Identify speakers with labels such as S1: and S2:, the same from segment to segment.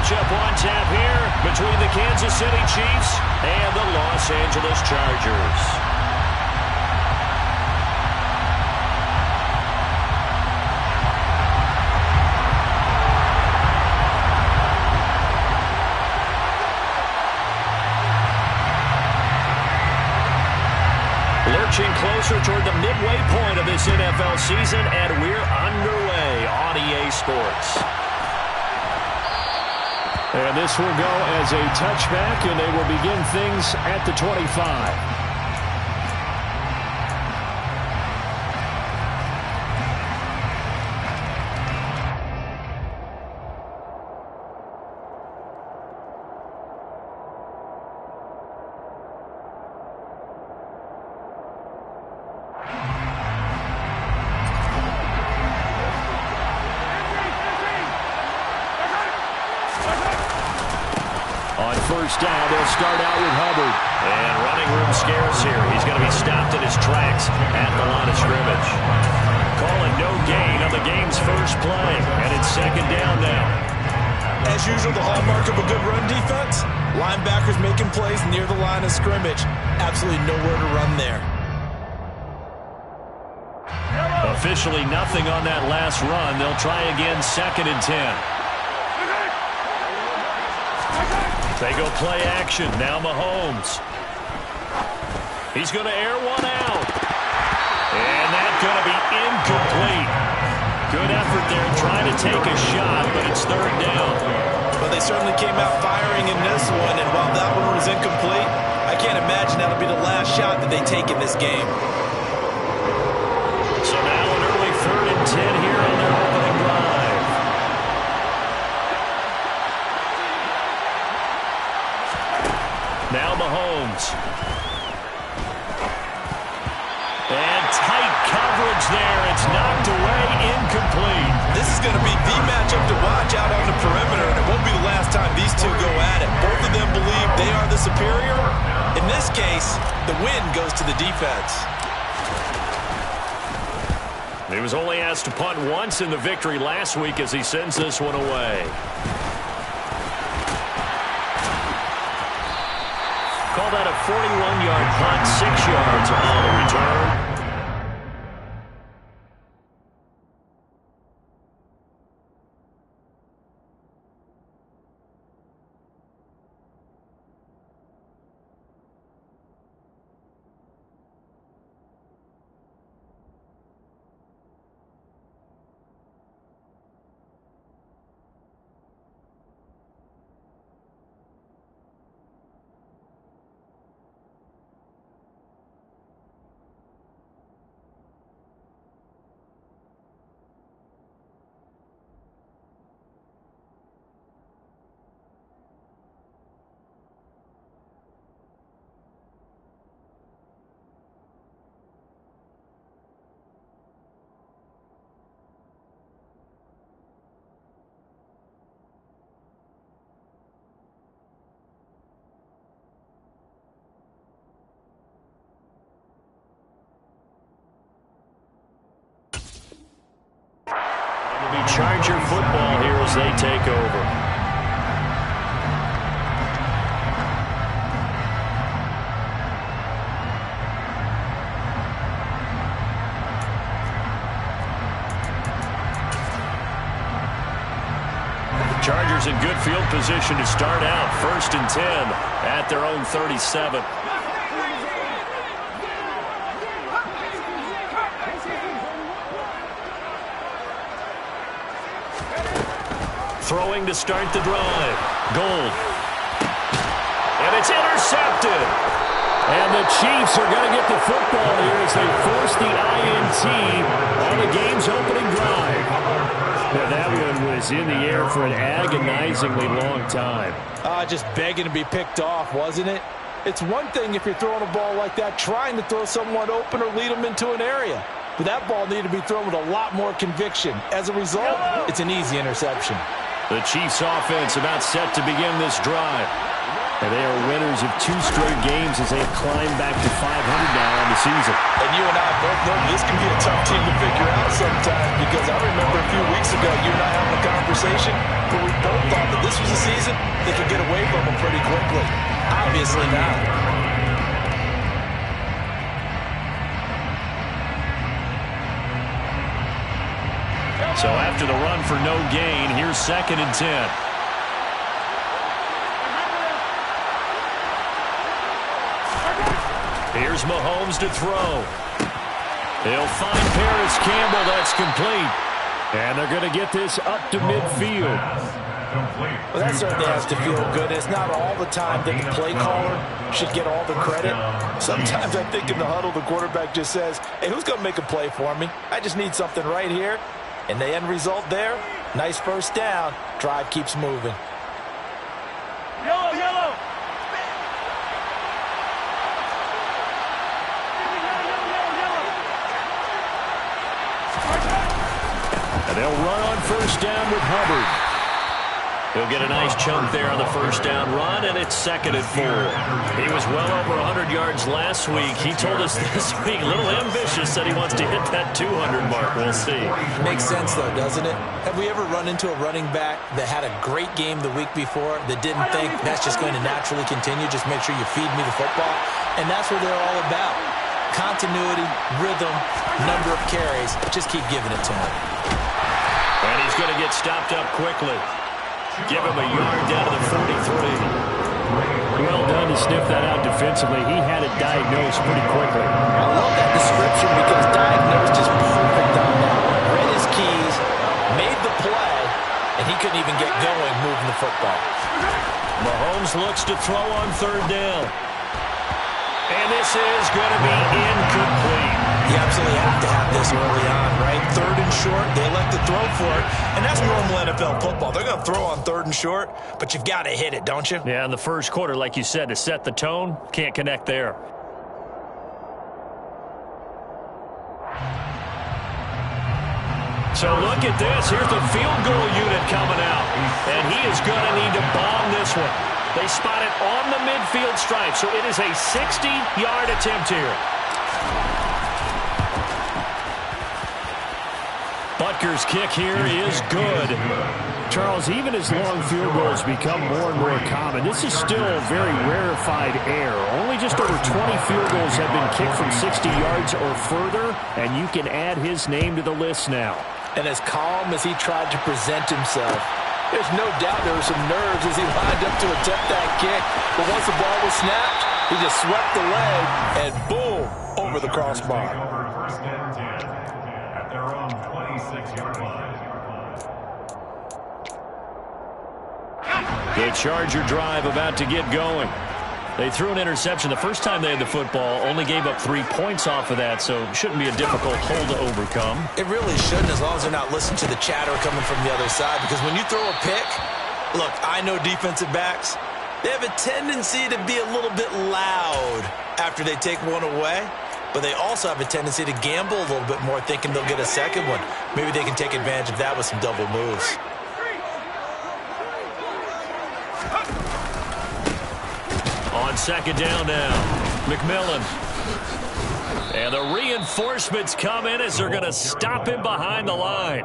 S1: matchup on tap here between the Kansas City Chiefs and the Los Angeles Chargers. Lurching closer toward the midway point of this NFL season, and we're underway on EA Sports.
S2: And this will go as a touchback, and they will begin things at the 25.
S1: On first down, they'll start out with Hubbard. And running room scarce here. He's going to be stopped in his tracks at the line of scrimmage. Calling no gain on the game's first play. And it's second down now.
S3: As usual, the hallmark of a good run defense, linebackers making plays near the line of scrimmage. Absolutely nowhere to run there.
S1: Officially nothing on that last run. They'll try again, second and 10. They go play action. Now Mahomes. He's going to air one out. And that's going to be incomplete. Good effort there trying to take a shot, but it's third down.
S3: But they certainly came out firing in this one, and while that one was incomplete, I can't imagine that'll be the last shot that they take in this game.
S1: So now an early third and 10 here on their opening drive. Now Mahomes. And tight coverage there. It's knocked away, incomplete.
S3: This is going to be the matchup to watch out on the perimeter, and it won't be the last time these two go at it. Both of them believe they are the superior. In this case, the win goes to the defense.
S1: He was only asked to punt once in the victory last week as he sends this one away. Call that a 41-yard punt, 6 yards on the return. It'll be Charger football here as they take over. Chargers in good field position to start out. First and 10 at their own 37. Throwing to start the drive. Gold. And it's intercepted. And the Chiefs are going to get the football here as they force the INT on the game's opening drive. Yeah, that one was in the air for an agonizingly long time.
S3: Just begging to be picked off, wasn't it? It's one thing if you're throwing a ball like that, trying to throw someone open or lead them into an area. But that ball needed to be thrown with a lot more conviction. As a result, it's an easy interception.
S1: The Chiefs offense about set to begin this drive. And they are winners of 2 straight games as they climb back to 500 now on the season.
S3: And you and I both know this can be a tough team to figure out sometimes, because I remember a few weeks ago you and I having a conversation. but we both thought that this was a season they could get away from them pretty quickly. Obviously not.
S1: So after the run for no gain, here's 2nd and 10. Here's Mahomes to throw. He'll find Paris Campbell. That's complete.
S2: And they're going to get this up to midfield.
S3: Well, that certainly has to feel good. It's not all the time that the play caller should get all the credit. Sometimes I think in the huddle, the quarterback just says, hey, who's going to make a play for me? I just need something right here. And the end result there, nice first down. Drive keeps moving.
S4: Yellow, yellow.
S2: And they'll run on first down with Hubbard.
S1: He'll get a nice chunk there on the first down run, and it's 2nd and 4. He was well over 100 yards last week. He told us this week, a little ambitious, said he wants to hit that 200 mark. We'll see.
S3: Makes sense, though, doesn't it? Have we ever run into a running back that had a great game the week before that didn't think that's just going to naturally continue? Just make sure you feed me the football. And that's what they're all about. Continuity, rhythm, number of carries. Just keep giving it to him.
S1: And he's going to get stopped up quickly. Give him a yard down to the 43.
S2: Well done to sniff that out defensively. He had it diagnosed pretty quickly.
S3: I love that description because diagnosed is perfect on that. Read his keys, made the play, and he couldn't even get going moving the football.
S1: Mahomes looks to throw on 3rd down. And this is going to be incomplete.
S3: You absolutely have to have this early on, right? 3rd and short, they elect to throw for it, and that's normal NFL football. They're going to throw on 3rd and short, but you've got to hit it, don't you?
S1: Yeah, in the first quarter, like you said, to set the tone, can't connect there. So look at this. Here's the field goal unit coming out, and he is going to need to bomb this one. They spot it on the midfield stripe, so it is a 60-yard attempt here. Butker's kick here is good.
S2: Charles, even as long field goals become more and more common, this is still very rarefied air. Only just over 20 field goals have been kicked from 60 yards or further, and you can add his name to the list now.
S3: And as calm as he tried to present himself, there's no doubt there were some nerves as he lined up to attempt that kick. But once the ball was snapped, he just swept the leg and boom, over the crossbar.
S4: At their own 26-yard line.
S1: The Charger drive about to get going. They threw an interception the first time they had the football, only gave up 3 points off of that, so it shouldn't be a difficult hole to overcome.
S3: It really shouldn't, as long as they're not listening to the chatter coming from the other side, because when you throw a pick, look, I know defensive backs, they have a tendency to be a little bit loud after they take one away, but they also have a tendency to gamble a little bit more, thinking they'll get a second one. Maybe they can take advantage of that with some double moves.
S1: On 2nd down now, McMillan. And the reinforcements come in as they're going to stop him behind the line.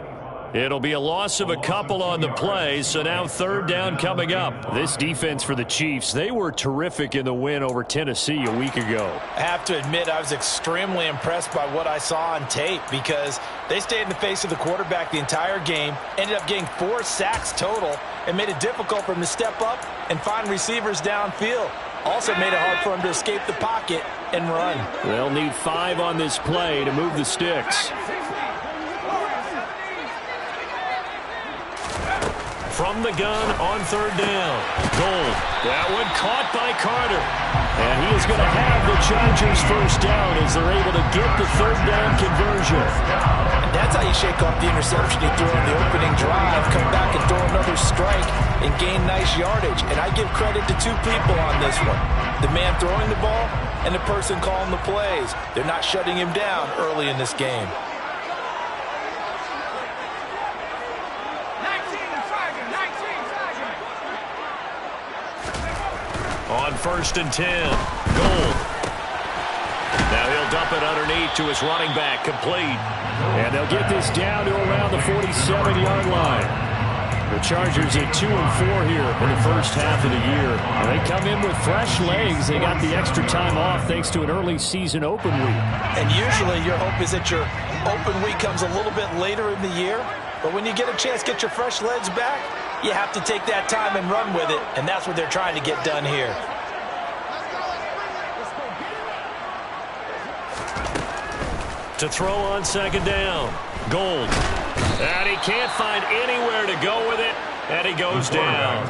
S1: It'll be a loss of a couple on the play, so now 3rd down coming up.
S2: This defense for the Chiefs, they were terrific in the win over Tennessee a week ago.
S3: I have to admit, I was extremely impressed by what I saw on tape because they stayed in the face of the quarterback the entire game, ended up getting 4 sacks total, and made it difficult for him to step up and find receivers downfield. Also made it hard for him to escape the pocket and run.
S2: They'll need 5 on this play to move the sticks.
S1: From the gun on 3rd down. Gold. That one caught by Carter.
S2: And he is going to have the Chargers first down as they're able to get the 3rd down conversion.
S3: And that's how you shake off the interception he threw on the opening drive, come back and throw another strike and gain nice yardage. And I give credit to 2 people on this one. The man throwing the ball and the person calling the plays. They're not shutting him down early in this game.
S1: On 1st and 10, Gold. Now he'll dump it underneath to his running back, complete.
S2: And they'll get this down to around the 47-yard line. The Chargers at 2-4 here in the first half of the year. And they come in with fresh legs. They got the extra time off thanks to an early season open week.
S3: And usually your hope is that your open week comes a little bit later in the year. But when you get a chance to get your fresh legs back, you have to take that time and run with it. And that's what they're trying to get done here.
S1: To throw on second down. Gold. And he can't find anywhere to go with it. And he goes down.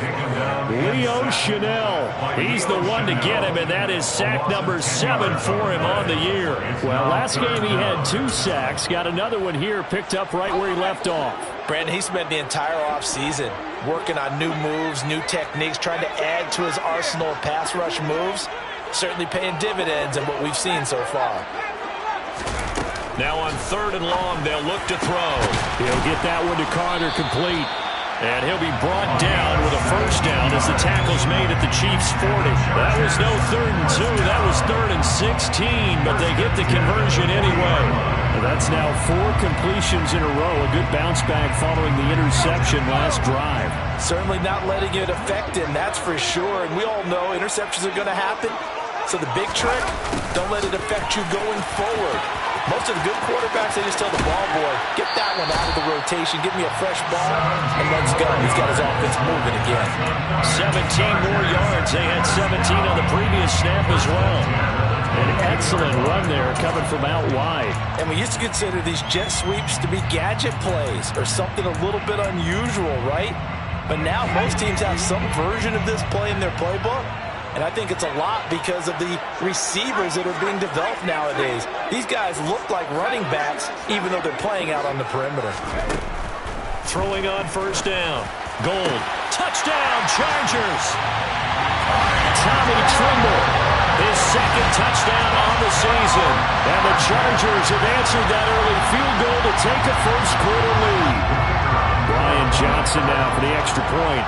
S2: Leo Chanel. He's the one to get him, and that is sack number 7 for him on the year. Well, last game he had 2 sacks. Got another one here, picked up right where he left off.
S3: Brandon, he spent the entire offseason working on new moves, new techniques, trying to add to his arsenal of pass rush moves. Certainly paying dividends in what we've seen so far.
S1: Now on 3rd and long, they'll look to throw.
S2: He'll get that one to Carter complete.
S1: And he'll be brought down with a first down as the tackle's made at the Chiefs' 40. That was no 3rd and 2. That was 3rd and 16, but they get the conversion anyway.
S2: Well, that's now 4 completions in a row. A good bounce back following the interception last drive.
S3: Certainly not letting it affect him, that's for sure. And we all know interceptions are going to happen. So the big trick, don't let it affect you going forward. Most of the good quarterbacks, they just tell the ball boy, get that one out of the rotation, give me a fresh ball, and let's go. He's got his offense moving again.
S1: 17 more yards. They had 17 on the previous snap as well.
S2: An excellent run there coming from out wide.
S3: And we used to consider these jet sweeps to be gadget plays or something a little bit unusual, right? But now most teams have some version of this play in their playbook. And I think it's a lot because of the receivers that are being developed nowadays. These guys look like running backs, even though they're playing out on the perimeter.
S1: Throwing on first down. Gold. Touchdown, Chargers.
S2: Tommy Tremble,
S1: His 2nd touchdown on the season.
S2: and the Chargers have answered that early field goal to take a first-quarter lead. Brian Johnson now for the extra point.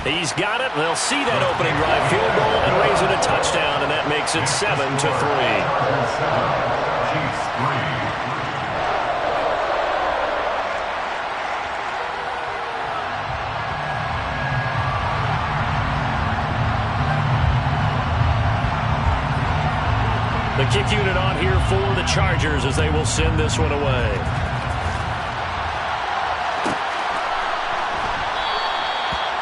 S1: He's got it. They'll see that opening drive field goal and raise it a touchdown, and that makes it 7-3. The kick unit on here for the Chargers as they will send this one away.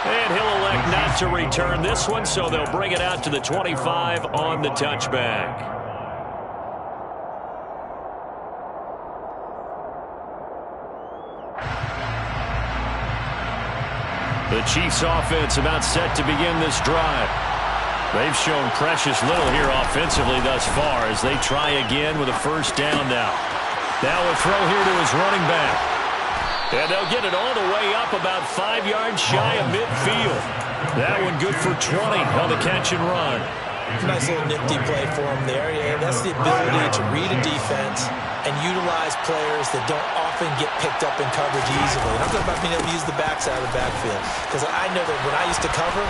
S1: And he'll elect not to return this one, so they'll bring it out to the 25 on the touchback. The Chiefs offense about set to begin this drive. They've shown precious little here offensively thus far as they try again with a first down now. Now a throw here to his running back. And they'll get it all the way up about 5 yards shy of midfield. That one good for 20 on the catch and run.
S3: Nice little nifty play for him there. Yeah, that's the ability to read a defense and utilize players that don't often get picked up in coverage easily. And I'm talking about being able to use the backside of the backfield. Because I know that when I used to cover,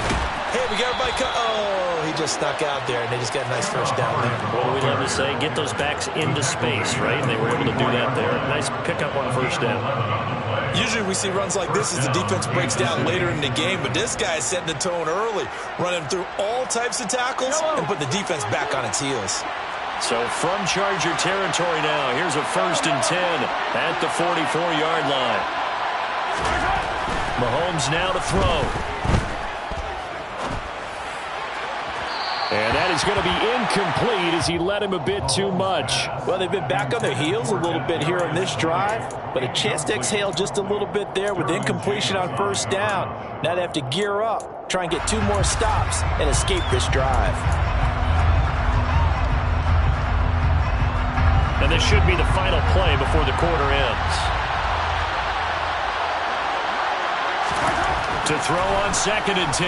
S3: hey, we got everybody oh, he just snuck out there, and they just got a nice first down there.
S1: What do we love to say? Get those backs into space, right? And they were able to do that there. Nice pickup on first down.
S3: Usually we see runs like this as the defense breaks down later in the game, but this guy is setting the tone early, running through all types of tackles and putting the defense back on its heels.
S1: So from Charger territory now, here's a 1st and 10 at the 44-yard line. Mahomes now to throw.
S2: And that is going to be incomplete as he led him a bit too much.
S3: Well, they've been back on their heels a little bit here on this drive, but a chance to exhale just a little bit there with incompletion on first down. Now they have to gear up, try and get 2 more stops, and escape this drive.
S1: And this should be the final play before the quarter ends. To throw on 2nd and 10,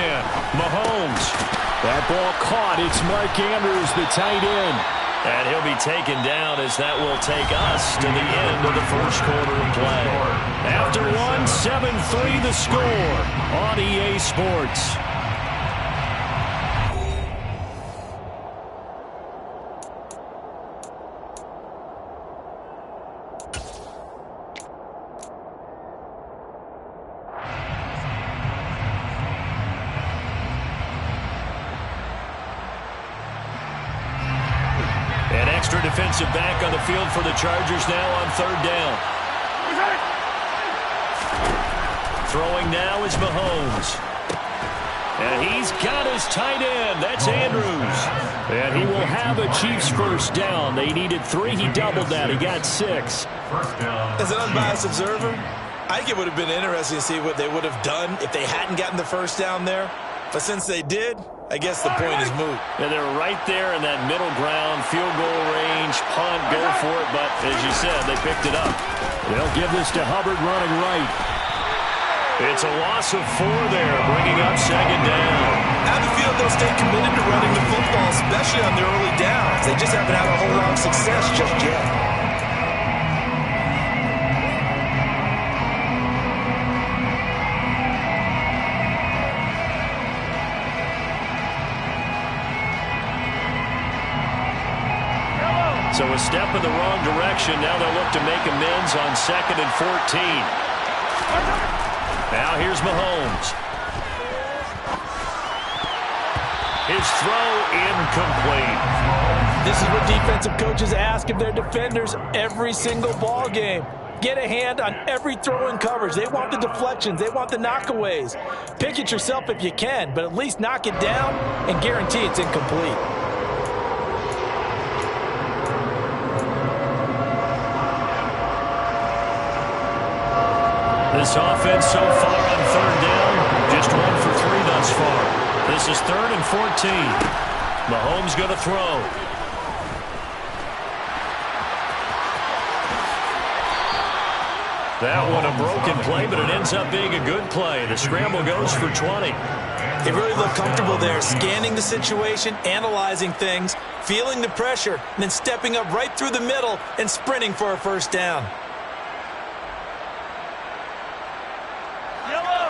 S1: Mahomes.
S2: That ball caught. It's Mark Andrews, the tight end.
S1: And he'll be taken down as that will take us to the end of the first quarter of play. After 7-3 the score on EA Sports. defensive back on the field for the Chargers now on third down. Throwing now is Mahomes. And he's got his tight end. That's Andrews. And he will have a Chiefs first down. They needed 3. He doubled that. He got 6.
S3: As an unbiased observer, I think it would have been interesting to see what they would have done if they hadn't gotten the first down there. But since they did, I guess the point is moot.
S1: And they're right there in that middle ground, field goal range, punt, go for it. But as you said, they picked it up.
S2: They'll give this to Hubbard running right.
S1: It's a loss of 4 there, bringing up second down.
S3: I have a feeling they'll stay committed to running the football, especially on their early downs. They just haven't had a whole lot of success just yet.
S1: So a step in the wrong direction. Now they'll look to make amends on 2nd and 14. Now here's Mahomes. His throw incomplete.
S3: This is what defensive coaches ask of their defenders every single ball game. Get a hand on every throw in coverage. They want the deflections. They want the knockaways. Pick it yourself if you can, but at least knock it down and guarantee it's incomplete.
S1: This offense so far on third down, just 1 for 3 thus far. This is 3rd and 14. Mahomes going to throw. That one a broken play, but it ends up being a good play. The scramble goes for 20.
S3: They really look comfortable there, scanning the situation, analyzing things, feeling the pressure, and then stepping up right through the middle and sprinting for a first down.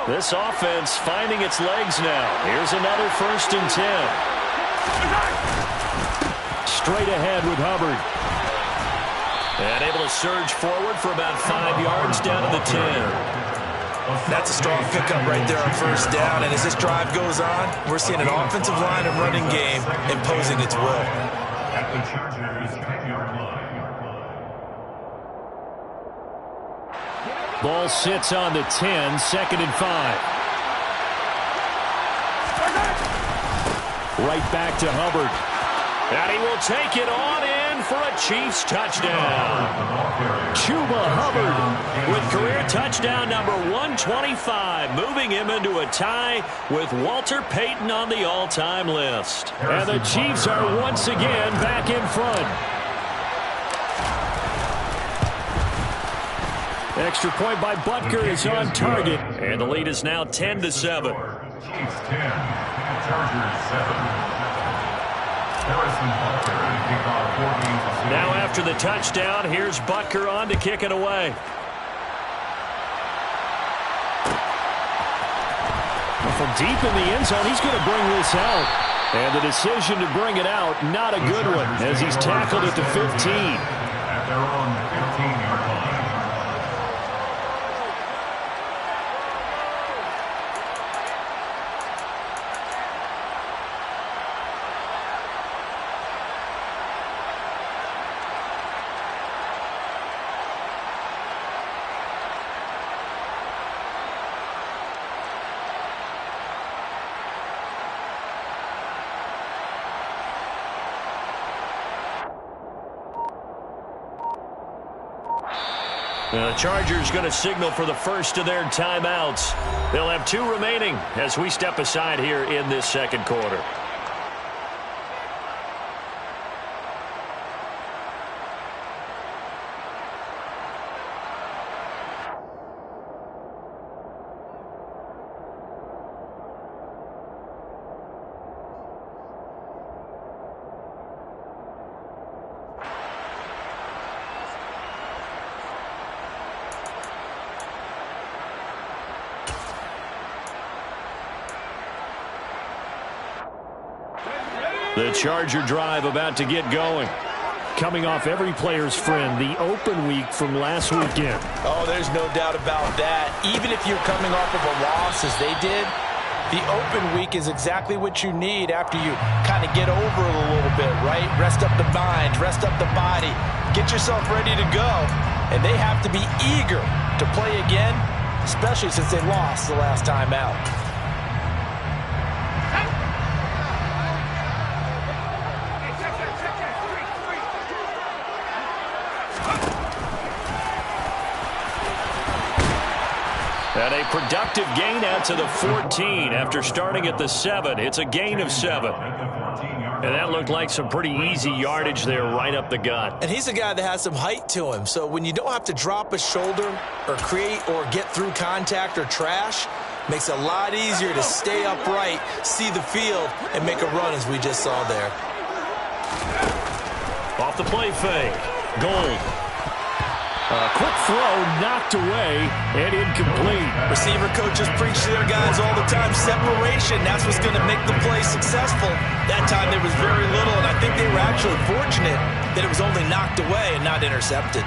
S1: This offense finding its legs now. Here's another 1st and 10. Straight ahead with Hubbard. And able to surge forward for about 5 yards down to the 10.
S3: That's a strong pickup right there on first down. And as this drive goes on, we're seeing an offensive line and running game imposing its will.
S4: At the Chargers 10-yard line.
S2: Ball sits on the 10, 2nd and 5. Right back to Hubbard.
S1: And he will take it on in for a Chiefs touchdown.
S2: Chuba Hubbard
S1: With career touchdown number 125, moving him into a tie with Walter Payton on the all-time list.
S2: And the Chiefs are once again back in front. Extra point by Butker is on target.
S1: And the lead is now 10-7.
S4: Chiefs 10, Chargers 7.
S1: Now after the touchdown, here's Butker on to kick it away.
S2: From deep in the end zone, he's going to bring this out. And the decision to bring it out, not a good one, as he's tackled at the 15.
S4: At their own 15-yard line.
S1: The Chargers going to signal for the first of their timeouts. They'll have 2 remaining as we step aside here in this second quarter. The Charger drive about to get going.
S2: Coming off every player's friend, the open week from last weekend.
S3: Oh, there's no doubt about that. Even if you're coming off of a loss as they did, The open week is exactly what you need after you kind of get over it a little bit, right? Rest up the mind, rest up the body, get yourself ready to go. And they have to be eager to play again, especially since they lost the last time out.
S1: And a productive gain out to the 14 after starting at the 7. It's a gain of 7. And that looked like some pretty easy yardage there right up the gut.
S3: And he's a guy that has some height to him. So when you don't have to drop a shoulder or create or get through contact or trash, makes it a lot easier to stay upright, see the field, and make a run as we just saw there.
S1: Off the play fake. Gold.
S2: A quick throw knocked away and incomplete.
S3: Receiver coaches preach to their guys all the time. Separation, that's what's going to make the play successful. That time there was very little, and I think they were actually fortunate that it was only knocked away and not intercepted.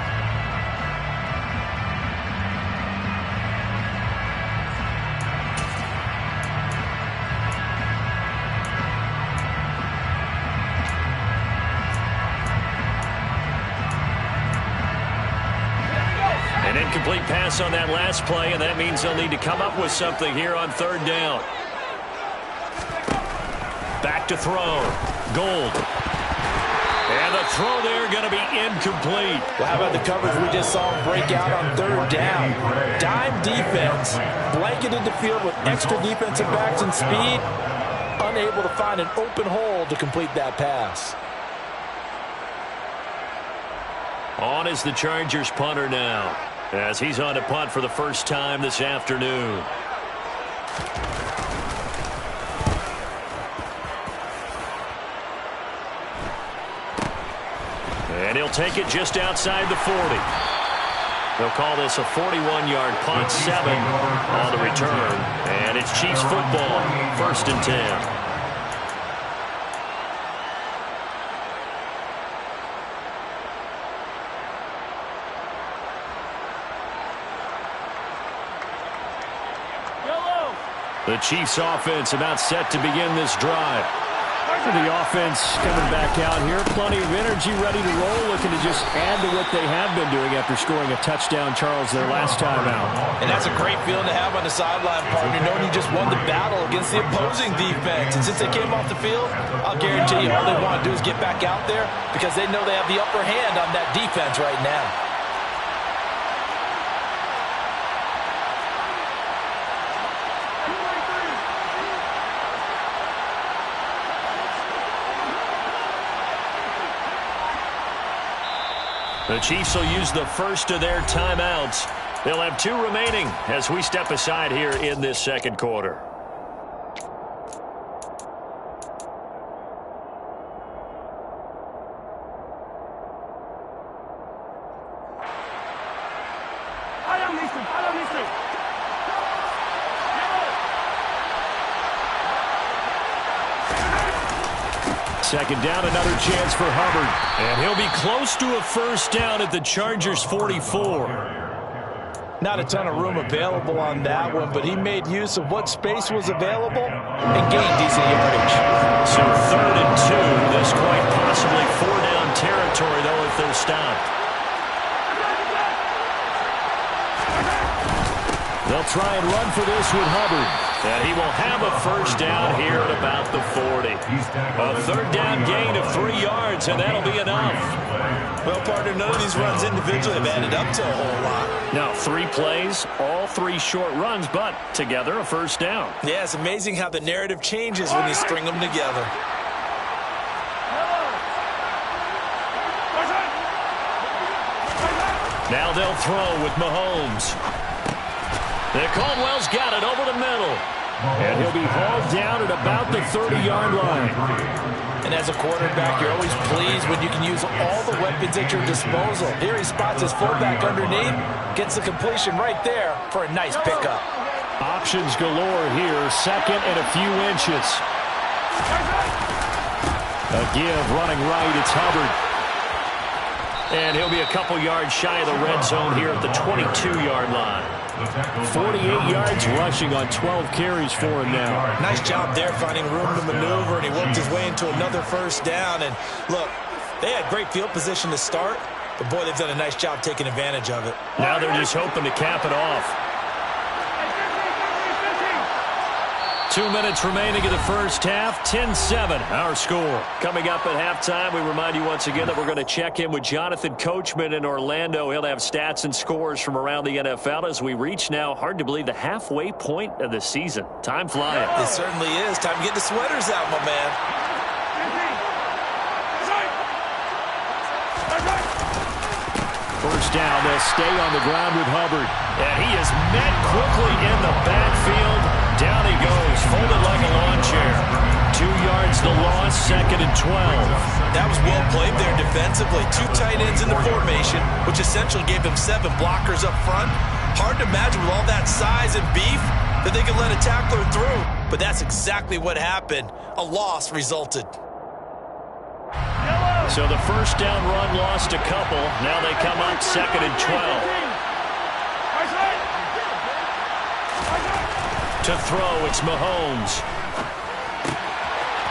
S1: An incomplete pass on that last play, and that means they'll need to come up with something here on 3rd down. Back to throw. Gold. And the throw there going to be incomplete.
S3: Well, how about the coverage we just saw break out on 3rd down? Dime defense, blanketed the field with extra defensive backs and speed, unable to find an open hole to complete that pass.
S1: On is the Chargers punter now, as he's on to punt for the first time this afternoon. And he'll take it just outside the 40. They'll call this a 41-yard punt, 7 on the return. And it's Chiefs football, 1st and 10. The Chiefs offense about set to begin this drive.
S2: The offense coming back out here. Plenty of energy, ready to roll, looking to just add to what they have been doing after scoring a touchdown, Charles, their last time out.
S3: And that's a great feeling to have on the sideline, partner, knowing you just won the battle against the opposing defense. And since they came off the field, I'll guarantee you all they want to do is get back out there because they know they have the upper hand on that defense right now.
S1: The Chiefs will use the first of their timeouts. They'll have 2 remaining as we step aside here in this 2nd quarter. Second down, another chance for Hubbard. And he'll be close to a first down at the Chargers' 44.
S3: Not a ton of room available on that one, but he made use of what space was available and gained decent yardage.
S1: So 3rd and 2. This quite possibly 4-down territory, though, if they're stopped. They'll try and run for this with Hubbard. And he will have a first down here at about the 40. A 3rd down gain of 3 yards, and that'll be enough.
S3: Well, partner, none of these runs individually have added up to a whole lot.
S1: Now, 3 plays, all 3 short runs, but together a first down.
S3: Yeah, it's amazing how the narrative changes when you string them together.
S1: Now they'll throw with Mahomes. Caldwell's got it over the middle.
S2: And he'll be hauled down at about the 30-yard line.
S3: And as a quarterback, you're always pleased when you can use all the weapons at your disposal. Here he spots his fullback underneath, gets the completion right there for a nice pickup.
S2: Options galore here, 2nd and a few inches. A give running right, it's Hubbard.
S1: And he'll be a couple yards shy of the red zone here at the 22-yard line. 48 yards rushing on 12 carries for him now.
S3: Nice job there finding room to maneuver, and he worked his way into another first down. And look, they had great field position to start, but boy, they've done a nice job taking advantage of it.
S1: Now they're just hoping to cap it off. 2 minutes remaining in the first half, 10-7, our score. Coming up at halftime, we remind you once again that we're going to check in with Jonathan Coachman in Orlando. He'll have stats and scores from around the NFL as we reach now, hard to believe, the halfway point of the season. Time flying.
S3: It certainly is. Time to get the sweaters out, my man.
S1: First down, they'll stay on the ground with Hubbard. And he is met quickly in the backfield. Down he goes, folded like a lawn chair. 2 yards the loss, 2nd and 12.
S3: That was well played there defensively. 2 tight ends in the formation, which essentially gave them 7 blockers up front. Hard to imagine with all that size and beef that they could let a tackler through. But that's exactly what happened. A loss resulted.
S1: So the first down run lost a couple. Now they come up 2nd and 12. To throw, it's Mahomes.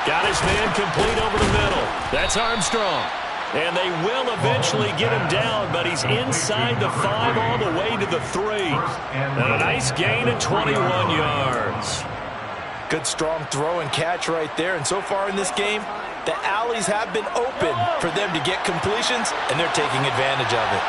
S1: Got his man complete over the middle. That's Armstrong. And they will eventually get him down, but he's inside the 5 all the way to the 3. And a nice gain of 21 yards.
S3: Good strong throw and catch right there. And so far in this game, the alleys have been open for them to get completions, and they're taking advantage of it.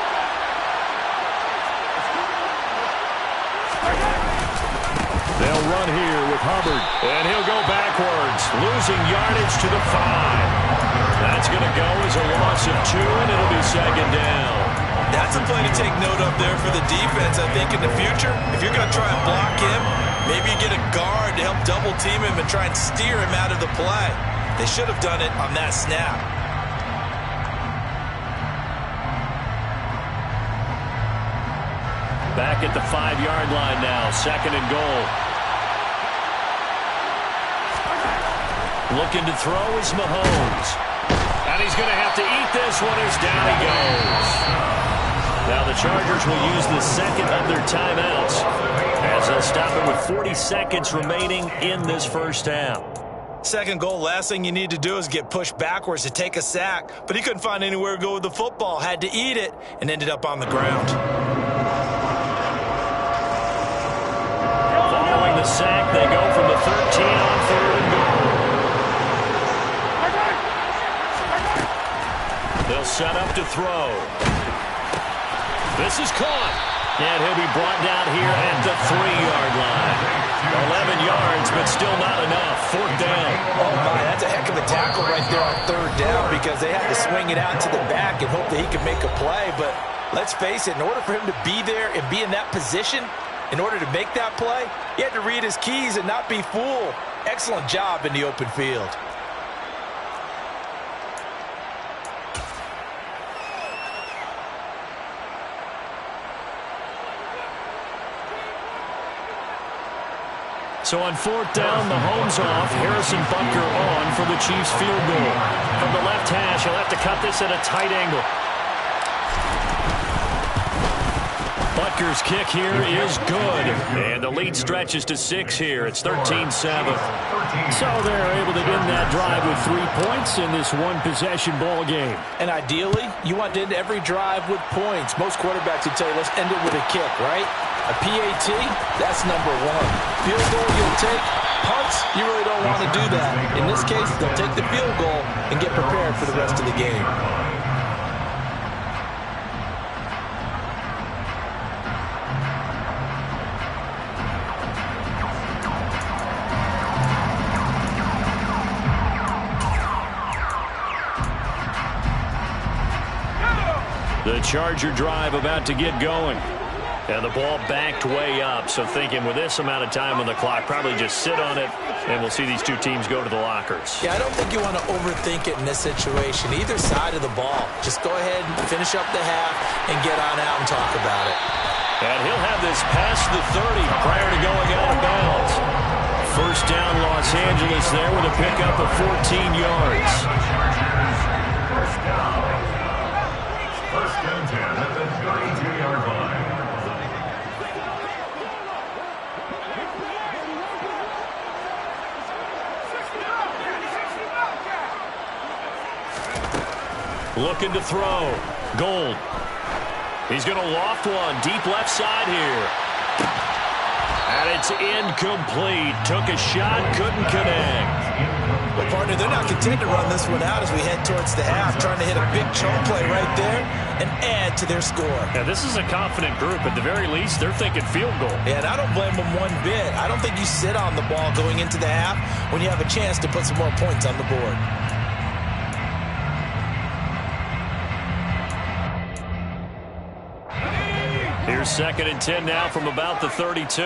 S1: They'll run here with Hubbard, and he'll go backwards, losing yardage to the 5. That's going to go as a loss of 2, and it'll be 2nd down.
S3: That's a play to take note of there for the defense, I think, in the future. If you're going to try and block him, maybe you get a guard to help double-team him and try and steer him out of the play. They should have done it on that snap.
S1: Back at the 5-yard line now, 2nd and goal. Looking to throw is Mahomes. And he's going to have to eat this one as down he goes. Now the Chargers will use the 2nd of their timeouts as they'll stop it with 40 seconds remaining in this first half.
S3: 2nd goal, last thing you need to do is get pushed backwards to take a sack. But he couldn't find anywhere to go with the football, had to eat it, and ended up on the ground.
S1: Following the sack, they go from the 13 on 3rd and goal. They'll set up to throw. This is caught. And he'll be brought down here at the 3-yard line. 11 yards, but still not enough. 4th down.
S3: Oh, my, that's a heck of a tackle right there on 3rd down because they had to swing it out to the back and hope that he could make a play. But let's face it, in order for him to be there and be in that position, in order to make that play, he had to read his keys and not be fooled. Excellent job in the open field.
S1: So on 4th down, Mahomes off, Harrison Butker on for the Chiefs field goal. From the left hash, he'll have to cut this at a tight angle. Butker's kick here is good. And the lead stretches to 6 here. It's 13-7. So they're able to end that drive with 3 points in this one-possession ball game.
S3: And ideally, you want to end every drive with points. Most quarterbacks would tell you, let's end it with a kick, right? A PAT, that's number 1. Field goal you'll take. Punts, you really don't want to do that. In this case, they'll take the field goal and get prepared for the rest of the game.
S1: The Charger drive about to get going. And the ball backed way up. So thinking with this amount of time on the clock, probably just sit on it, and we'll see these two teams go to the lockers.
S3: Yeah, I don't think you want to overthink it in this situation. Either side of the ball. Just go ahead and finish up the half and get on out and talk about it.
S1: And he'll have this past the 30 prior to going out of bounds. First down, Los Angeles there with a pickup of 14 yards.
S4: First down. First and 10 at the 32-yard line.
S1: Looking to throw. Gold. He's going to loft one. Deep left side here. And it's incomplete. Took a shot, couldn't connect.
S3: Well, partner, they're not content to run this one out as we head towards the half, trying to hit a big chunk play right there and add to their score.
S2: Yeah, this is a confident group. At the very least, they're thinking field goal.
S3: Yeah, and I don't blame them one bit. I don't think you sit on the ball going into the half when you have a chance to put some more points on the board.
S1: Here's 2nd and 10 now from about the 32.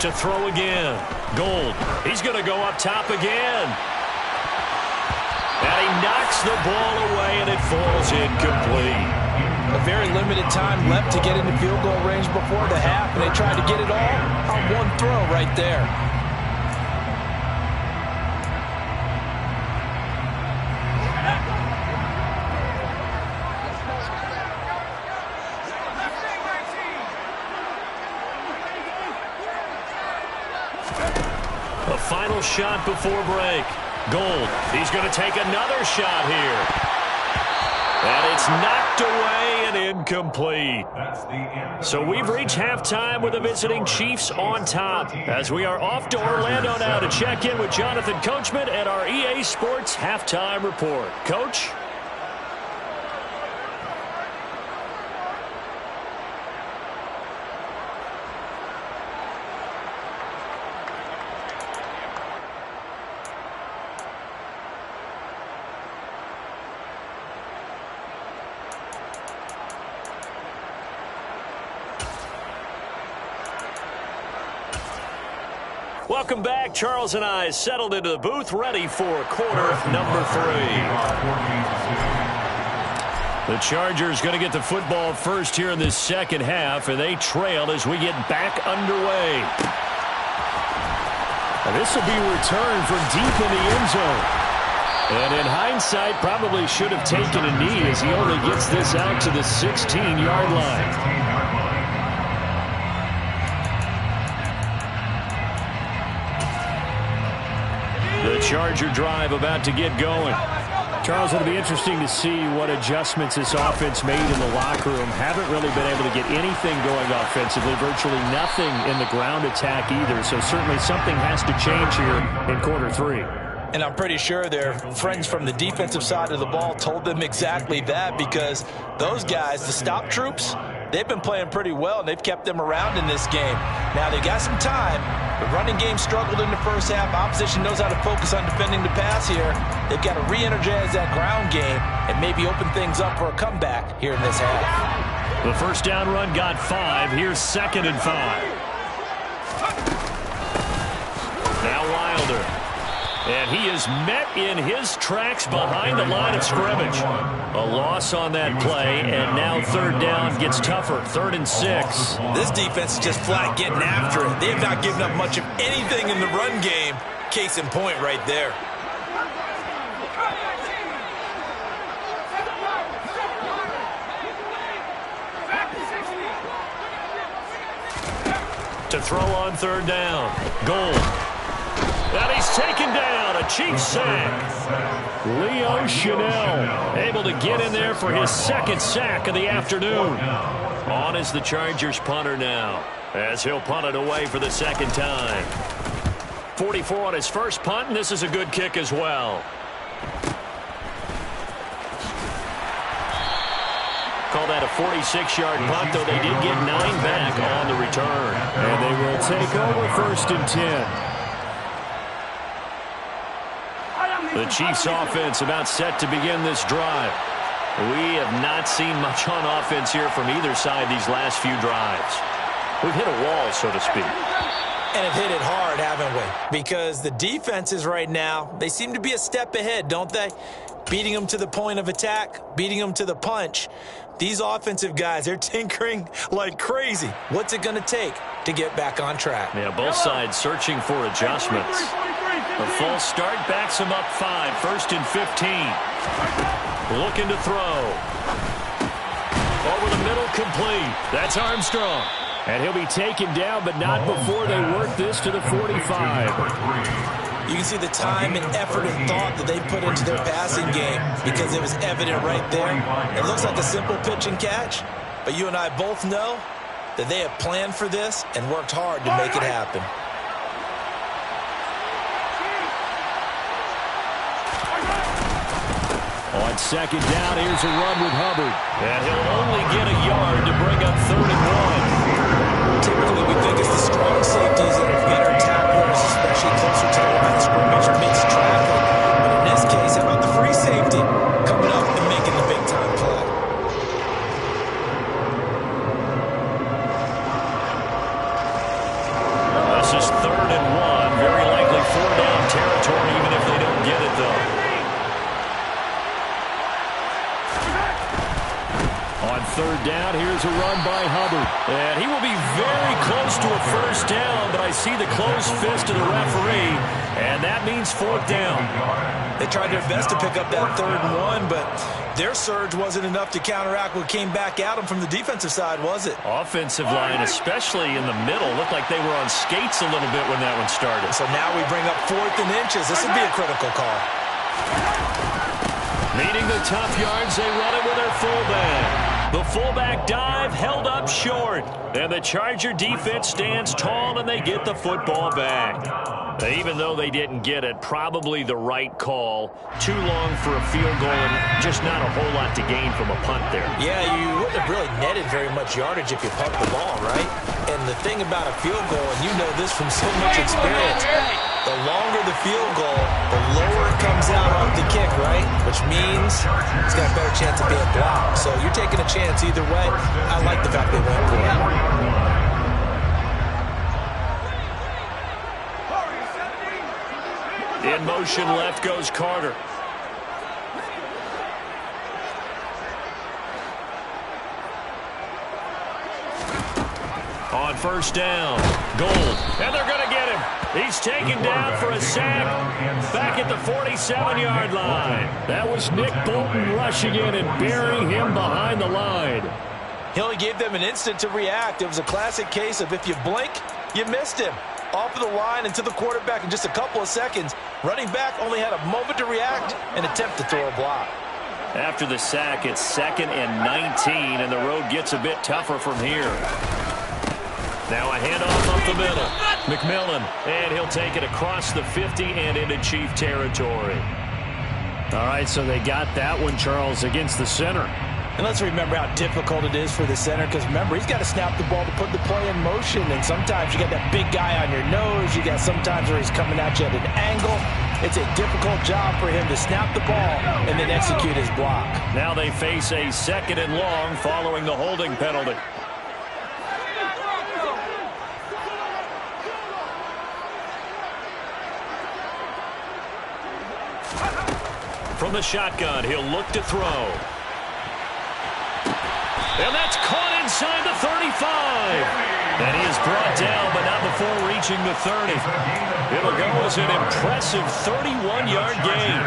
S1: To throw again. Gold. He's going to go up top again. And he knocks the ball away, and it falls incomplete.
S3: A very limited time left to get into field goal range before the half, and they tried to get it all on one throw right there.
S1: A final shot before break. Gold. He's going to take another shot here. And it's knocked away and incomplete. So we've reached halftime with the visiting Chiefs on top, as we are off to Orlando now to check in with Jonathan Coachman and our EA Sports Halftime Report. Coach? Welcome back. Charles and I settled into the booth, ready for quarter number 3. The Chargers going to get the football first here in this second half, and they trail as we get back underway. And this will be returned from deep in the end zone. And in hindsight, probably should have taken a knee as he only gets this out to the 16-yard line. The Charger drive about to get going.
S2: Charles, it'll be interesting to see what adjustments this offense made in the locker room. Haven't really been able to get anything going offensively, virtually nothing in the ground attack either. So certainly something has to change here in quarter 3.
S3: And I'm pretty sure their friends from the defensive side of the ball told them exactly that, because those guys, the stop troops, they've been playing pretty well, and they've kept them around in this game. Now, they got some time. The running game struggled in the first half. Opposition knows how to focus on defending the pass here. They've got to re-energize that ground game and maybe open things up for a comeback here in this half.
S1: The first down run got 5. Here's 2nd and 5. Now Wilder. And he is met in his tracks behind the line of scrimmage. A loss on that play, and now 3rd down gets tougher. 3rd and 6.
S3: This defense is just flat getting after it. They have not given up much of anything in the run game. Case in point right there.
S1: To throw on 3rd down. Gold. And he's taken down. A Chiefs sack. Leo Chanel able to get in there for his 2nd sack of the afternoon. On is the Chargers punter now, as he'll punt it away for the 2nd time. 44 on his first punt, and this is a good kick as well. Call that a 46-yard punt, though they did get 9 back on the return.
S2: And they will take over 1st and 10.
S1: The Chiefs offense about set to begin this drive. We have not seen much on offense here from either side these last few drives. We've hit a wall, so to speak.
S3: And have hit it hard, haven't we? Because the defenses right now, they seem to be a step ahead, don't they? Beating them to the point of attack, beating them to the punch. These offensive guys, they're tinkering like crazy. What's it going to take to get back on track?
S1: Yeah, both sides searching for adjustments. A false start backs him up 5. 1st and 15. Looking to throw. Over the middle, complete. That's Armstrong.
S2: And he'll be taken down, but not before they work this to the 45.
S3: You can see the time and effort and thought that they put into their passing game because it was evident right there. It looks like a simple pitch and catch, but you and I both know that they have planned for this and worked hard to make it happen.
S2: On second down, here's a run with Hubbard.
S1: And he'll only get a yard to bring up 3rd and 1.
S3: Typically, we think it's the strong safeties that are better tacklers, especially closer to the line of scrimmage or mixed traffic. But in this case, how about the free safety coming up and making the big-time play?
S1: This is 3rd and 1. Very likely 4-down territory, even if they don't get it, though.
S2: On 3rd down, here's a run by Hubbard.
S1: And he will be very close to a 1st down, but I see the closed fist of the referee, and that means 4th down.
S3: They tried their best to pick up that 3rd and 1, but their surge wasn't enough to counteract what came back at them from the defensive side, was it?
S1: Offensive line, especially in the middle, looked like they were on skates a little bit when that one started.
S3: So now we bring up 4th and inches. This would be a critical call.
S1: Needing the tough yards, they run it with their fullback. The fullback dive held up short. And the Charger defense stands tall, and they get the football back. Even though they didn't get it, probably the right call. Too long for a field goal and just not a whole lot to gain from a punt there.
S3: Yeah, you wouldn't have really netted very much yardage if you pumped the ball, right? And the thing about a field goal, and you know this from so much experience, the longer the field goal, the lower it comes out off the kick, right? Which means it's got a better chance of being blocked. So you're taking a chance either way. I like the fact they went for it.
S1: In motion, left goes Carter. On 1st down, Gold. And they're going to get him. He's taken down for a sack back at the 47-yard line. That was Nick Bolton rushing in and burying him behind the line.
S3: He only gave them an instant to react. It was a classic case of if you blink, you missed him. Off of the line and to the quarterback in just a couple of seconds. Running back only had a moment to react and attempt to throw a block.
S1: After the sack, it's 2nd and 19, and the road gets a bit tougher from here. Now a handoff up the middle. McMillan, and he'll take it across the 50 and into Chief territory.
S2: All right, so they got that one, Charles, against the center.
S3: And let's remember how difficult it is for the center, because remember, he's got to snap the ball to put the play in motion, and sometimes you got that big guy on your nose. You got sometimes where he's coming at you at an angle. It's a difficult job for him to snap the ball and then execute his block.
S1: Now they face a 2nd and long following the holding penalty. From the shotgun, he'll look to throw. And that's caught inside the 35. And he is brought down, but not before reaching the 30. It'll go as an impressive 31-yard gain.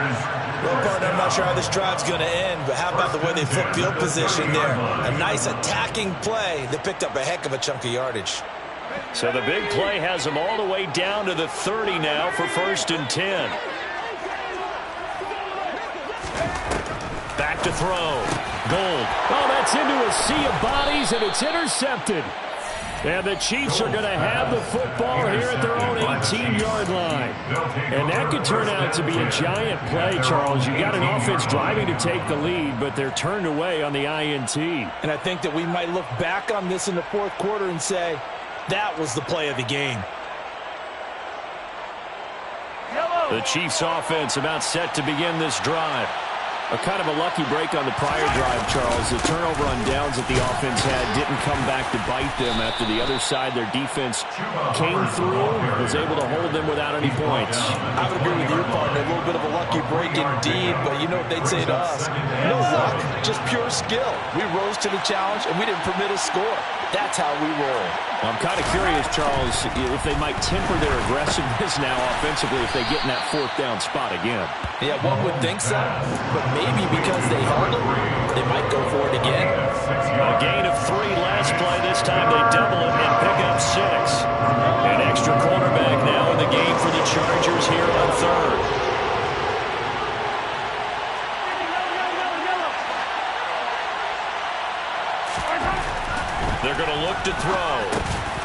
S3: Well, partner, I'm not sure how this drive's going to end, but how about the way they flip field position there? A nice attacking play that picked up a heck of a chunk of yardage.
S1: So the big play has them all the way down to the 30 now for 1st and 10. Back to throw. Gold.
S2: Oh, that's into a sea of bodies, and it's intercepted. And the Chiefs are going to have the football here at their own 18-yard line. And that could turn out to be a giant play, Charles. You got an offense driving to take the lead, but they're turned away on the INT.
S3: And I think that we might look back on this in the 4th quarter and say, that was the play of the game.
S1: The Chiefs offense about set to begin this drive.
S2: A kind of a lucky break on the prior drive, Charles. The turnover on downs that the offense had didn't come back to bite them after the other side. Their defense came through, was able to hold them without any points.
S3: I would agree with your partner. A little bit of a lucky break indeed, but you know what they'd say to us? No luck, just pure skill. We rose to the challenge, and we didn't permit a score. That's how we roll.
S2: I'm kind of curious, Charles, if they might temper their aggressiveness now offensively if they get in that 4th down spot again.
S3: Yeah, one would think so, but maybe because they held them, they might go for it again.
S1: A gain of 3 last play. This time they double it and pick up 6. An extra quarterback now in the game for the Chargers here on look to throw.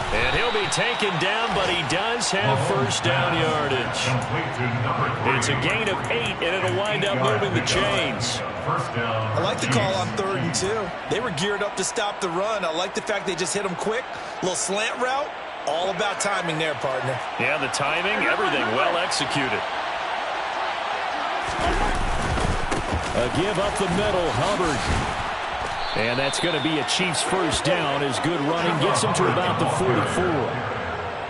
S1: And he'll be taken down, but he does have first down yardage. It's a gain of 8, and it'll wind up moving the chains.
S3: I like the call on 3rd and 2. They were geared up to stop the run. I like the fact they just hit them quick. Little slant route. All about timing there, partner.
S1: Yeah, the timing, everything well executed.
S2: A give up the middle, Hubbard. And that's going to be a Chiefs first down as good running gets him to about the 44.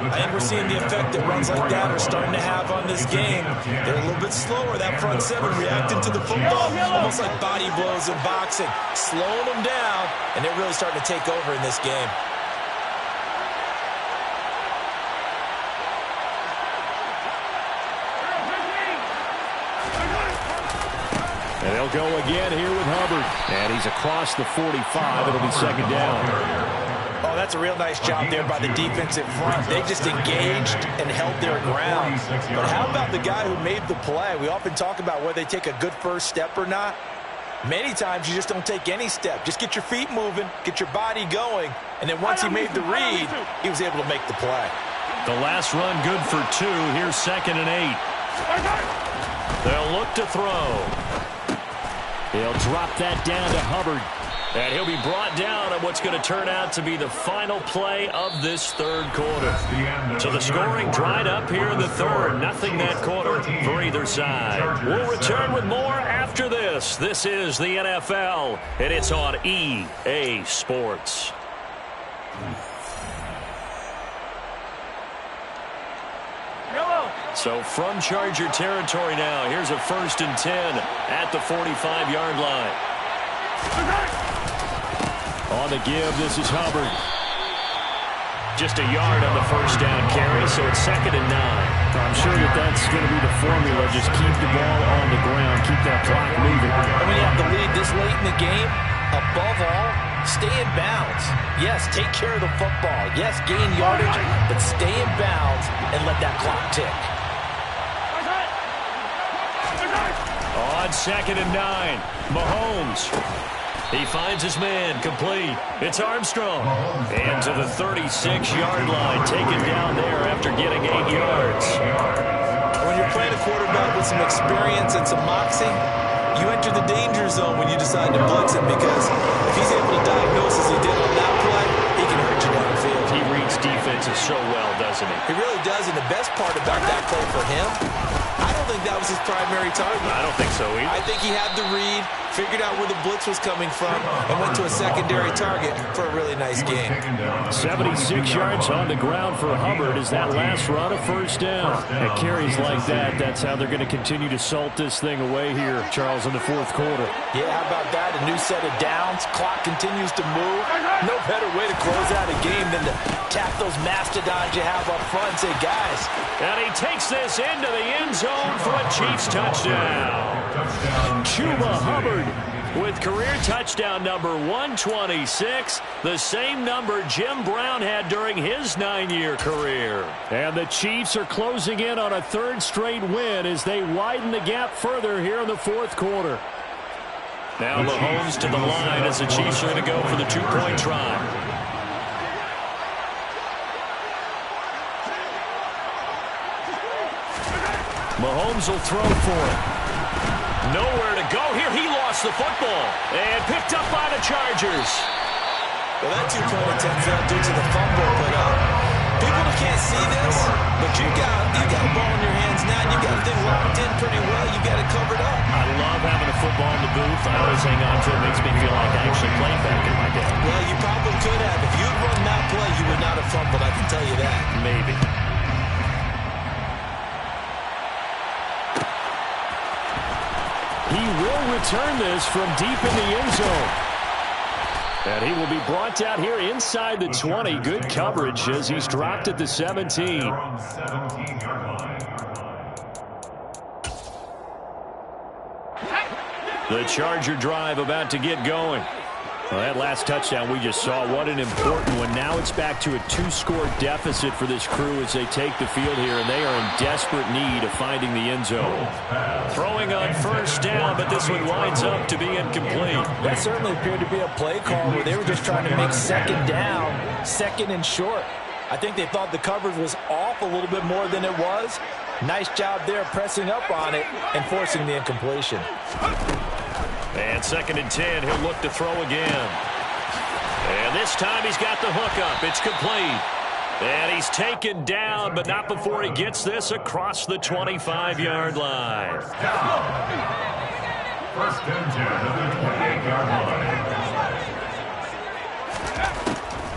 S3: I think we're seeing the effect that runs like that are starting to have on this game. They're a little bit slower, that front seven, reacting to the football, almost like body blows in boxing, slowing them down, and they're really starting to take over in this game.
S2: And they'll go again here with Hubbard. And he's across the 45. It'll be second down.
S3: Oh, that's a real nice job there by the defensive front. They just engaged and held their ground. But how about the guy who made the play? We often talk about whether they take a good first step or not. Many times you just don't take any step. Just get your feet moving, get your body going, and then once he made the read, he was able to make the play.
S1: The last run good for 2. Here's 2nd and 8. They'll look to throw.
S2: He'll drop that down to Hubbard.
S1: And he'll be brought down on what's going to turn out to be the final play of this 3rd quarter. So the scoring dried up here in the 3rd. Nothing that quarter for either side. We'll return with more after this. This is the NFL, and it's on EA Sports. So from Charger territory now, here's a 1st and 10 at the 45-yard line.
S2: On the give, this is Hubbard.
S1: Just a yard on the first down carry, so it's 2nd and 9.
S2: I'm sure that's going to be the formula. Just keep the ball on the ground, keep that clock moving.
S3: And when you have the lead this late in the game, above all, stay in bounds. Yes, take care of the football. Yes, gain yardage, but stay in bounds and let that clock tick.
S1: On 2nd and 9, Mahomes. He finds his man, complete. It's Armstrong. And to the 36-yard line, taken down there after getting 8 yards.
S3: When you're playing a quarterback with some experience and some moxie, you enter the danger zone when you decide to blitz him, because if he's able to diagnose as he did on that play, he can hurt you downfield.
S1: He reads defenses so well, doesn't he?
S3: He really does, and the best part about that play for him, I don't think that was his primary target.
S1: I don't think so either.
S3: I think he had the read, figured out where the blitz was coming from, and went to a secondary target for a really nice game.
S2: 76 yards on the ground for Hubbard as that last run of first down. At carries like that, that's how they're going to continue to salt this thing away here, Charles, in the 4th quarter.
S3: Yeah, how about that? A new set of downs. Clock continues to move. No better way to close out a game than to tap those mastodons you have up front and say, guys.
S1: And he takes this into the end zone for a Chiefs touchdown.
S2: Chuba Hubbard
S1: with career touchdown number 126, the same number Jim Brown had during his 9-year career.
S2: And the Chiefs are closing in on a 3rd straight win as they widen the gap further here in the 4th quarter.
S1: Now Mahomes to the line as the Chiefs are going to go for the 2-point try. Mahomes will throw for it. Nowhere to go here. He lost the football and picked up by the Chargers.
S3: Well, that 2-point attempt fell due to the fumble, but people can't see this, but you got a ball in your hands now, and you got the thing locked in pretty well. You got it covered up.
S1: I love having a football in the booth. I always hang on to it. It makes me feel like I actually played back in my day.
S3: Well, you probably could have. If you'd run that play, you would not have fumbled, I can tell you that.
S1: Maybe.
S2: He will return this from deep in the end zone. And he will be brought down here inside the 20. Good coverage as he's dropped at the 17.
S1: The Charger drive about to get going.
S2: Well, that last touchdown we just saw, what an important one. Now it's back to a 2-score deficit for this crew as they take the field here, and they are in desperate need of finding the end zone.
S1: Throwing on first down, but this one winds up to be incomplete.
S3: That certainly appeared to be a play call where they were just trying to make second down 2nd and short. I think they thought the coverage was off a little bit more than it was. Nice job there pressing up on it and forcing the incompletion.
S1: And 2nd and 10, he'll look to throw again. And this time he's got the hook up. It's complete. And he's taken down, but not before he gets this across the 25-yard line.
S4: First and 10 at the 28-yard line.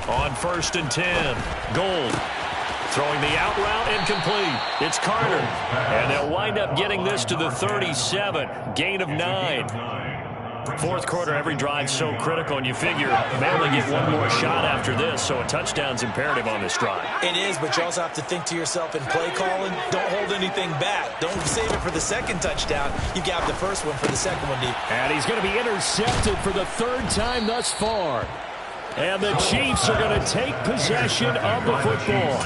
S1: On 1st and 10, Gold. Throwing the out route and complete. It's Carter. And they'll wind up getting this to the 37. Gain of 9. Fourth quarter, every drive so critical, and you figure they only get one more shot after this, so a touchdown's imperative on this drive.
S3: It is, but you also have to think to yourself in play calling, don't hold anything back. Don't save it for the 2nd touchdown. You got the first one for the 2nd one deep.
S2: And he's going to be intercepted for the 3rd time thus far. And the Chiefs are going to take possession of the football.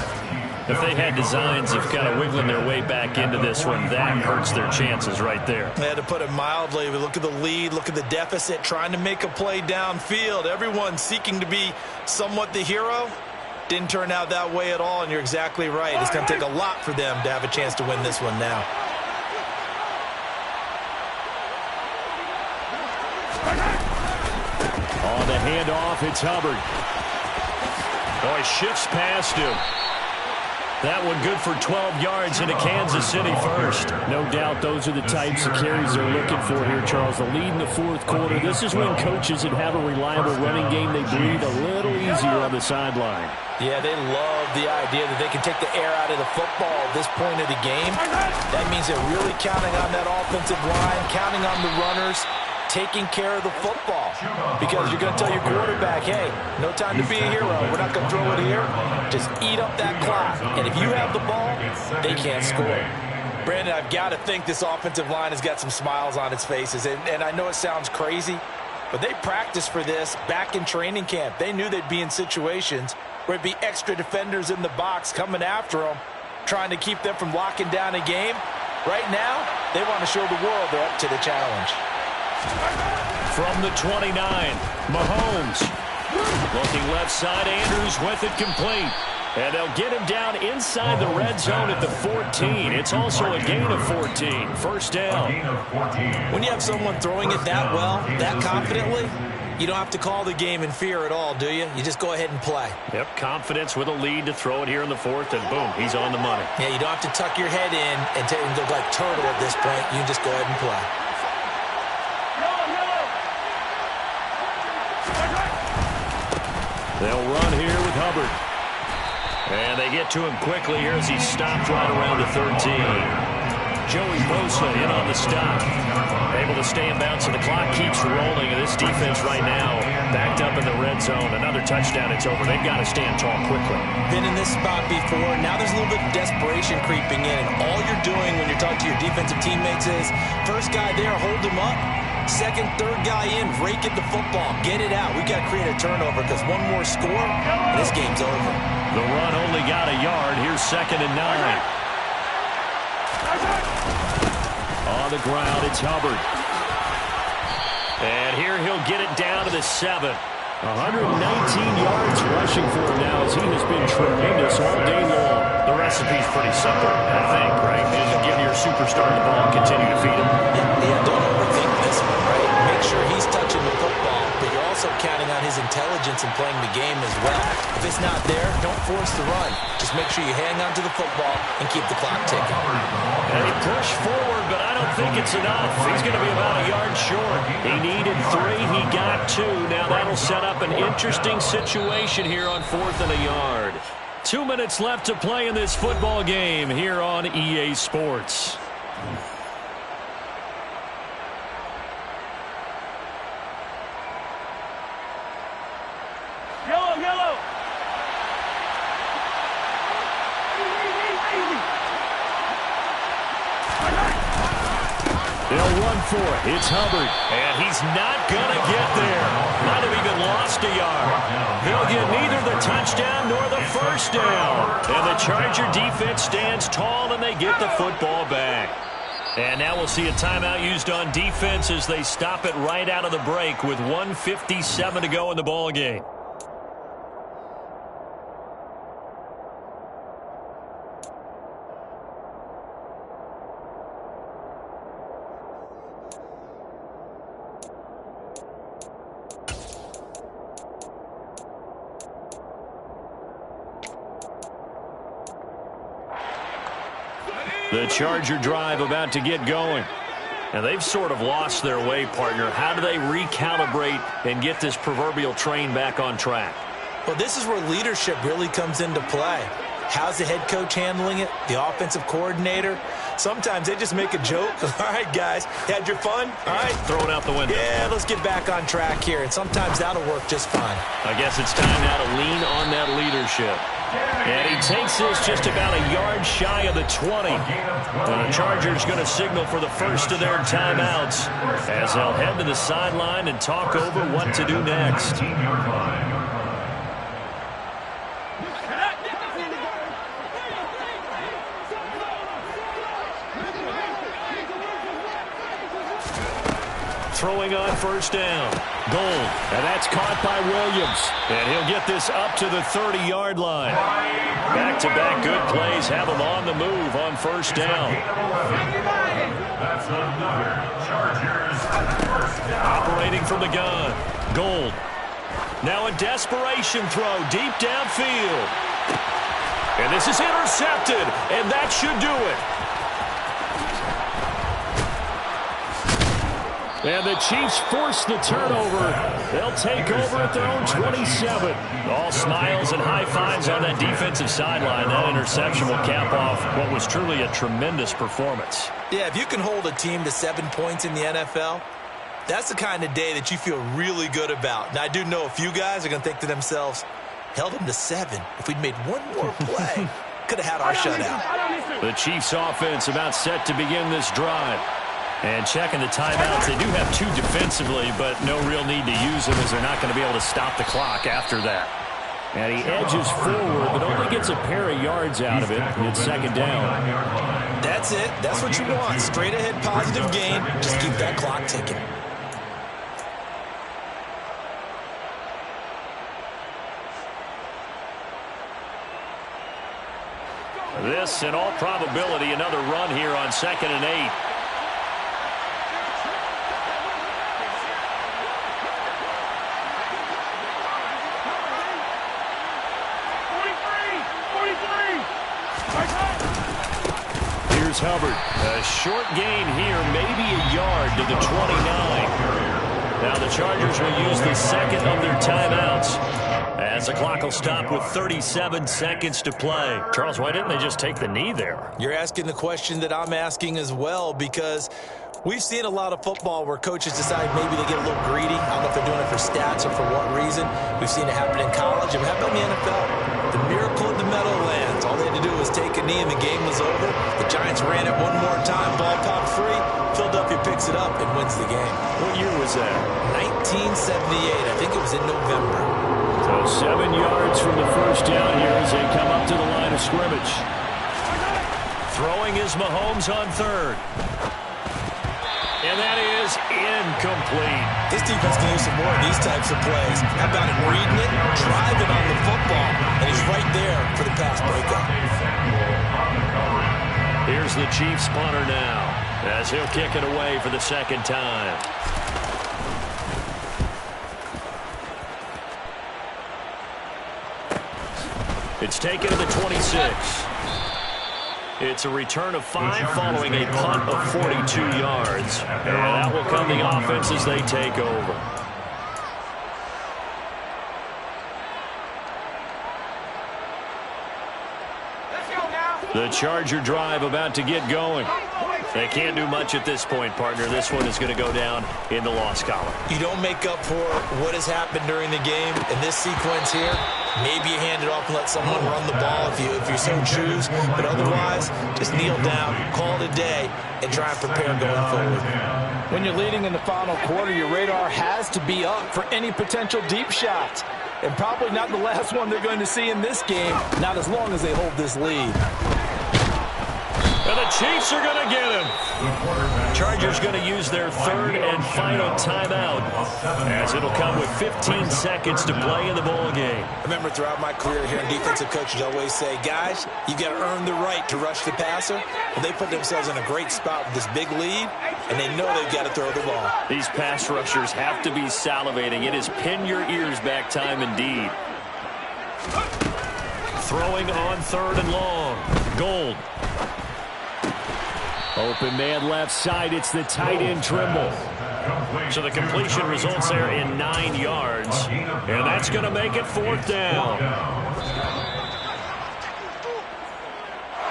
S1: If they had designs of kind of wiggling their way back into this one, that hurts their chances right there.
S3: They had to put it mildly. We look at the lead, look at the deficit, trying to make a play downfield. Everyone seeking to be somewhat the hero. Didn't turn out that way at all, and you're exactly right. It's going to take a lot for them to have a chance to win this one now.
S2: On the handoff, it's Hubbard.
S1: Oh, he shifts past him. That one good for 12 yards into Kansas City first.
S2: No doubt those are the types of carries they're looking for here, Charles. The lead in the 4th quarter. This is when coaches that have a reliable running game, they breathe a little easier on the sideline.
S3: Yeah, they love the idea that they can take the air out of the football at this point of the game. That means they're really counting on that offensive line, counting on the runners, taking care of the football. Because you're going to tell your quarterback, hey, no time to be a hero. We're not going to throw it here. Just eat up that clock. And if you have the ball, they can't score. Brandon, I've got to think this offensive line has got some smiles on its faces. And I know it sounds crazy, but they practiced for this back in training camp. They knew they'd be in situations where it'd be extra defenders in the box coming after them, trying to keep them from locking down a game. Right now, they want to show the world they're up to the challenge.
S1: From the 29, Mahomes. Looking left side, Andrews with it complete. And they'll get him down inside the red zone at the 14. It's also a gain of 14. First down.
S3: When you have someone throwing it that well, that confidently, you don't have to call the game in fear at all, do you? You just go ahead and play.
S1: Yep, confidence with a lead to throw it here in the 4th, and boom, he's on the money.
S3: Yeah, you don't have to tuck your head in and look like turtle at this point. You can just go ahead and play.
S1: They'll run here with Hubbard. And they get to him quickly here as he stopped right around the 13. Joey Bosa in on the stop. Able to stay in bounds, so the clock keeps rolling. And this defense right now backed up in the red zone. Another touchdown, it's over. They've got to stand tall quickly.
S3: Been in this spot before. Now there's a little bit of desperation creeping in. And all you're doing when you're talking to your defensive teammates is, first guy there, hold him up. Second, third guy in, rake at the football. Get it out. We've got to create a turnover because one more score, and this game's over.
S1: The run only got a yard. Here's 2nd and 9. On the ground, it's Hubbard. And here he'll get it down to the 7.
S2: 119 yards rushing for him now as he has been tremendous all day long.
S1: The recipe's pretty simple, I think, right? Just give your superstar the ball and continue to feed him.
S3: Yeah, don't overthink this one, right? Make sure he's touching the football, but you're also counting on his intelligence in playing the game as well. If it's not there, don't force the run. Just make sure you hang on to the football and keep the clock ticking.
S1: And he pushed forward, but I don't think it's enough. He's going to be about a yard short. He needed 3. He got 2. Now that'll set up an interesting situation here on 4th and a yard. 2 minutes left to play in this football game here on EA Sports.
S5: Yellow.
S2: They'll run for it. It's Hubbard.
S1: And he's not going to get there. Might have even lost a yard. He'll get neither the touchdown nor the first down. And the Charger defense stands tall, and they get the football back. And now we'll see a timeout used on defense as they stop it right out of the break with 1:57 to go in the ball game. The Charger drive about to get going. And they've sort of lost their way, partner. How do they recalibrate and get this proverbial train back on track?
S3: Well, this is where leadership really comes into play. How's the head coach handling it? The offensive coordinator? Sometimes they just make a joke. All right, guys, had your fun? All right.
S1: Throw it out the window.
S3: Yeah, let's get back on track here. And sometimes that'll work just fine.
S1: I guess it's time now to lean on that leadership. And he takes this just about a yard shy of the 20. And the Chargers going to signal for the first of their timeouts as they'll head to the sideline and talk over what to do next. Throwing on first down. Gold. And that's caught by Williams. And he'll get this up to the 30-yard line. Back-to-back good plays have him on the move on first down.
S4: That's another Chargers first down.
S1: Operating from the gun. Gold. Now a desperation throw deep downfield. And this is intercepted. And that should do it. And the Chiefs force the turnover. They'll take over at their own 27. All smiles and high fives on that defensive sideline. That interception will cap off what was truly a tremendous performance.
S3: Yeah, if you can hold a team to 7 points in the NFL, that's the kind of day that you feel really good about. Now, I do know a few guys are going to think to themselves, held them to 7. If we'd made one more play, could have had our shutout.
S1: The Chiefs offense about set to begin this drive. And checking the timeouts, they do have 2 defensively, but no real need to use them as they're not going to be able to stop the clock after that. And he edges forward, but only gets a pair of yards out of it. It's second down.
S3: That's it. That's what you want. Straight ahead positive gain. Just keep that clock ticking.
S1: This, in all probability, another run here on 2nd and 8. Here's Hubbard. A short gain here, maybe a yard to the 29. Now the Chargers will use the second of their timeouts as the clock will stop with 37 seconds to play. Charles, why didn't they just take the knee there?
S3: You're asking the question that I'm asking as well, because we've seen a lot of football where coaches decide maybe they get a little greedy. I don't know if they're doing it for stats or for what reason. We've seen it happen in college. It happened in the NFL. The miracle in the Meadowlands. All they had to do was take a knee and the game was over. The Giants ran it one more time. Ball popped free. Philadelphia picks it up and wins the game.
S1: What year was that?
S3: 1978. I think it was in November.
S1: So 7 yards from the first down here as they come up to the line of scrimmage. Throwing is Mahomes on third. And that is incomplete.
S3: This defense can use some more of these types of plays. How about him reading it, driving on the football, and he's right there for the pass breakup.
S1: Here's the Chiefs punter now as he'll kick it away for the second time. It's taken to the 26. It's a return of 5 following a punt of 42 yards. And that will come the offense as they take over. The Charger drive about to get going. They can't do much at this point, partner. This one is going to go down in the loss column.
S3: You don't make up for what has happened during the game in this sequence here. Maybe you hand it off and let someone run the ball if you so choose. But otherwise, just kneel down, call it a day, and try and prepare going forward. When you're leading in the final quarter, your radar has to be up for any potential deep shots. And probably not the last one they're going to see in this game, not as long as they hold this lead.
S1: And the Chiefs are going to get him. Chargers going to use their third and final timeout as it'll come with 15 seconds to play in the ball game.
S3: Remember, throughout my career here in defensive coaches, always say, guys, you've got to earn the right to rush the passer. Well, they put themselves in a great spot with this big lead, and they know they've got to throw the ball.
S1: These pass rushers have to be salivating. It is pin your ears back time indeed. Throwing on third and long. Gold.
S2: Open man left side. It's the tight end Trimble.
S1: So the completion results there in 9 yards. And that's going to make it 4th down.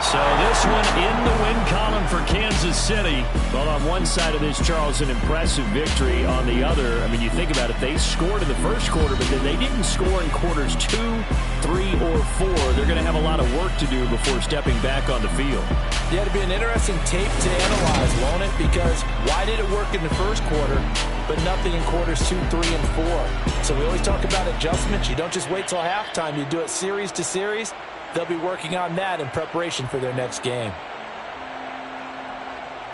S1: So this one in the win column for Kansas City.
S2: Well, on one side of this, Charles, an impressive victory. On the other, I mean, you think about it, they scored in the first quarter, but then they didn't score in quarters 2, 3, or 4. They're going to have a lot of work to do before stepping back on the field.
S3: Yeah, it'll be an interesting tape to analyze, won't it? Because why did it work in the first quarter, but nothing in quarters 2, 3, and 4? So we always talk about adjustments. You don't just wait till halftime. You do it series to series. They'll be working on that in preparation for their next game.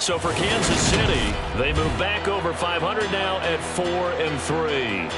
S1: So for Kansas City, they move back over 500 now at 4-3.